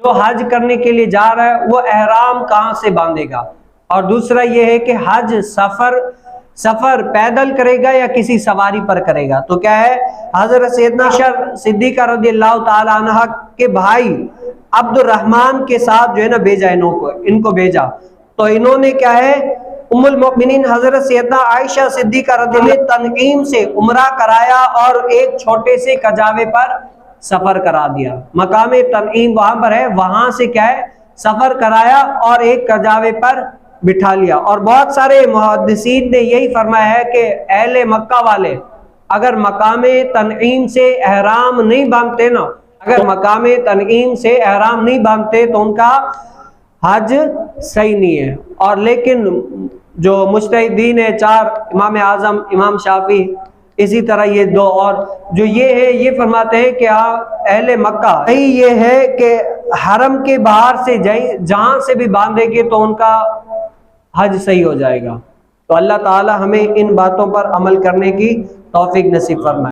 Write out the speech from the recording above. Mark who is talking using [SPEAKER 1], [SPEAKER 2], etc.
[SPEAKER 1] جو حج کرنے کے لیے جا رہا ہے وہ احرام کہاں سے باندھے گا، اور دوسرا یہ ہے کہ حج سفر پیدل کرے گا یا کسی سواری پر کرے گا۔ تو کیا ہے، حضرت سیدنا عائشہ صدیقہ رضی اللہ تعالی عنہ کے بھائی عبد الرحمن کے ساتھ جو ہے نا بھیجا ان کو بھیجا، تو انہوں نے کیا ہے، ام المؤمنین حضرت سیدنا عائشہ صدیقہ رضی اللہ عنہ تنعیم سے عمرہ کرایا اور ایک چھوٹے سے کجاوے پر سفر کرا دیا۔ مقام تنعیم وہاں پر ہے، وہاں سے کیا ہے سفر کرایا اور ایک کجاوے پر بٹھا لیا۔ اور بہت سارے محدثین نے یہی فرمایا ہے کہ اہل مکہ والے اگر مقام تنعیم سے احرام نہیں باندھتے نا، اگر مقام تنعیم سے احرام نہیں باندھتے تو ان کا حج صحیح نہیں ہے۔ اور لیکن جو مجتہدین ہے، چار امام اعظم، امام شافعی، اسی طرح یہ دو اور جو یہ ہے، یہ فرماتے ہیں کہ اہل مکہ صحیح یہ ہے کہ حرم کے باہر سے جہاں سے بھی باندھے گے تو ان کا حج صحیح ہو جائے گا۔ تو اللہ تعالی ہمیں ان باتوں پر عمل کرنے کی توفیق نصیب فرمائے۔